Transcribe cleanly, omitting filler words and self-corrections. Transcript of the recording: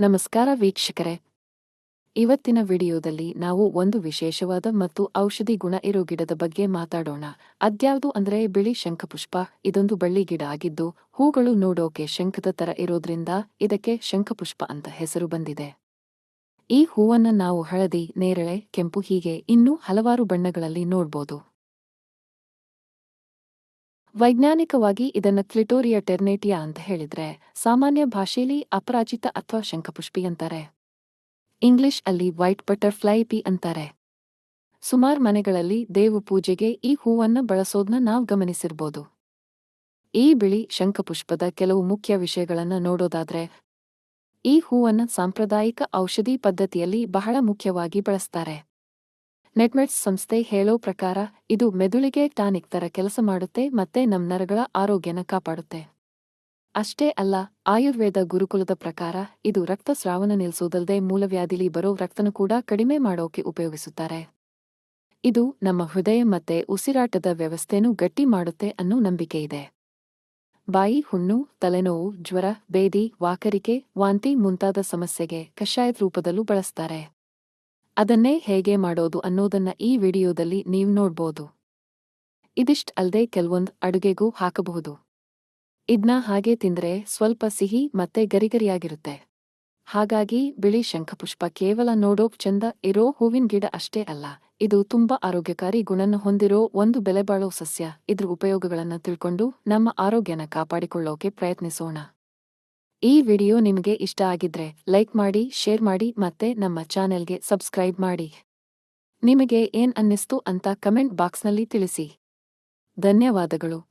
ನಮಸ್ಕಾರ ವೀಕ್ಷಕರೇ. ಇವತ್ತಿನ ವಿಡಿಯೋದಲ್ಲಿ ನಾವು ಒಂದು ವಿಶೇಷವಾದ ಮತ್ತು ಔಷಧಿ ಗುಣ ಇರೋ ಗಿಡದ ಬಗ್ಗೆ ಮಾತಾಡೋಣ. ಅದ್ಯಾವುದು ಅಂದ್ರೆ ಬಿಳಿ ಶಂಖಪುಷ್ಪ. ಇದೊಂದು ಬಳ್ಳಿ ಗಿಡ ಆಗಿದ್ದು ಹೂಗಳು ನೋಡೋಕೆ ಶಂಖದ ತರ ಇರೋದ್ರಿಂದ ಇದಕ್ಕೆ ಶಂಖಪುಷ್ಪ ಅಂತ ಹೆಸರು ಬಂದಿದೆ. ಈ ಹೂವನ್ನ ನಾವು ಹಳದಿ, ನೇರಳೆ, ಕೆಂಪು ಹೀಗೆ ಇನ್ನೂ ಹಲವಾರು ಬಣ್ಣಗಳಲ್ಲಿ ನೋಡ್ಬೋದು. ವೈಜ್ಞಾನಿಕವಾಗಿ ಇದನ್ನ ಕ್ಲಿಟೋರಿಯಾ ಟೆರ್ನೇಟಿಯಾ ಅಂತ ಹೇಳಿದ್ರೆ, ಸಾಮಾನ್ಯ ಭಾಷೆಯಲ್ಲಿ ಅಪರಾಜಿತ ಅಥವಾ ಶಂಖಪುಷ್ಪಿ ಅಂತಾರೆ. ಇಂಗ್ಲಿಷ್ ಅಲ್ಲಿ ವೈಟ್ ಬಟರ್ಫ್ಲೈ ಪಿ ಅಂತಾರೆ. ಸುಮಾರು ಮನೆಗಳಲ್ಲಿ ದೇವ ಪೂಜೆಗೆ ಈ ಹೂವನ್ನ ಬಳಸೋದ್ನ ನಾವು ಗಮನಿಸಿರ್ಬೋದು. ಈ ಬಿಳಿ ಶಂಖಪುಷ್ಪದ ಕೆಲವು ಮುಖ್ಯ ವಿಷಯಗಳನ್ನ ನೋಡೋದಾದ್ರೆ, ಈ ಹೂವನ್ನ ಸಾಂಪ್ರದಾಯಿಕ ಔಷಧಿ ಪದ್ಧತಿಯಲ್ಲಿ ಬಹಳ ಮುಖ್ಯವಾಗಿ ಬಳಸ್ತಾರೆ. ನೆಟ್ಮೆಟ್ಸ್ ಸಂಸ್ಥೆ ಹೇಳೋ ಪ್ರಕಾರ ಇದು ಮೆದುಳಿಗೆ ಟಾನಿಕ್ ತರ ಕೆಲಸ ಮಾಡುತ್ತೆ ಮತ್ತೆ ನಮ್ ನರಗಳ ಆರೋಗ್ಯನ ಕಾಪಾಡುತ್ತೆ. ಅಷ್ಟೇ ಅಲ್ಲ, ಆಯುರ್ವೇದ ಗುರುಕುಲದ ಪ್ರಕಾರ ಇದು ರಕ್ತಸ್ರಾವನ ನಿಲ್ಸೋದಲ್ದೆ ಮೂಲವ್ಯಾಧಿಲಿ ಬರೋ ರಕ್ತನ ಕೂಡ ಕಡಿಮೆ ಮಾಡೋಕೆ ಉಪಯೋಗಿಸುತ್ತಾರೆ. ಇದು ನಮ್ಮ ಹೃದಯ ಮತ್ತೆ ಉಸಿರಾಟದ ವ್ಯವಸ್ಥೆನೂ ಗಟ್ಟಿ ಮಾಡುತ್ತೆ ಅನ್ನೋ ನಂಬಿಕೆ ಇದೆ. ಬಾಯಿ ಹುಣ್ಣು, ತಲೆನೋವು, ಜ್ವರ, ಬೇದಿ, ವಾಕರಿಕೆ, ವಾಂತಿ ಮುಂತಾದ ಸಮಸ್ಯೆಗೆ ಕಷಾಯದ ರೂಪದಲ್ಲೂ ಬಳಸ್ತಾರೆ. ಅದನ್ನೇ ಹೇಗೆ ಮಾಡೋದು ಅನ್ನೋದನ್ನ ಈ ವಿಡಿಯೋದಲ್ಲಿ ನೀವ್ ನೋಡ್ಬೋದು. ಇದಿಷ್ಟ್ ಅಲ್ದೆ ಕೆಲವೊಂದ್ ಅಡುಗೆಗೂ ಹಾಕಬಹುದು. ಇದ್ನ ಹಾಗೆ ತಿಂದ್ರೆ ಸ್ವಲ್ಪ ಸಿಹಿ ಮತ್ತೆ ಗರಿಗರಿಯಾಗಿರುತ್ತೆ. ಹಾಗಾಗಿ ಬಿಳಿ ಶಂಖಪುಷ್ಪ ಕೇವಲ ನೋಡೋಕ್ ಚಂದ ಇರೋ ಹೂವಿನ ಗಿಡ ಅಷ್ಟೇ ಅಲ್ಲ, ಇದು ತುಂಬಾ ಆರೋಗ್ಯಕಾರಿ ಗುಣನ ಹೊಂದಿರೋ ಒಂದು ಬೆಲೆಬಾಳೋ ಸಸ್ಯ. ಇದ್ರ ಉಪಯೋಗಗಳನ್ನ ತಿಳ್ಕೊಂಡು ನಮ್ಮ ಆರೋಗ್ಯನ ಕಾಪಾಡಿಕೊಳ್ಳೋಕೆ ಪ್ರಯತ್ನಿಸೋಣ. ಈ ವಿಡಿಯೋ ನಿಮಗೆ ಇಷ್ಟ ಆಗಿದ್ರೆ ಲೈಕ್ ಮಾಡಿ, ಶೇರ್ ಮಾಡಿ ಮತ್ತೆ ನಮ್ಮ ಚಾನೆಲ್ಗೆ ಸಬ್ಸ್ಕ್ರೈಬ್ ಮಾಡಿ. ನಿಮಗೆ ಏನ್ ಅನ್ನಿಸ್ತು ಅಂತ ಕಮೆಂಟ್ ಬಾಕ್ಸ್ನಲ್ಲಿ ತಿಳಿಸಿ. ಧನ್ಯವಾದಗಳು.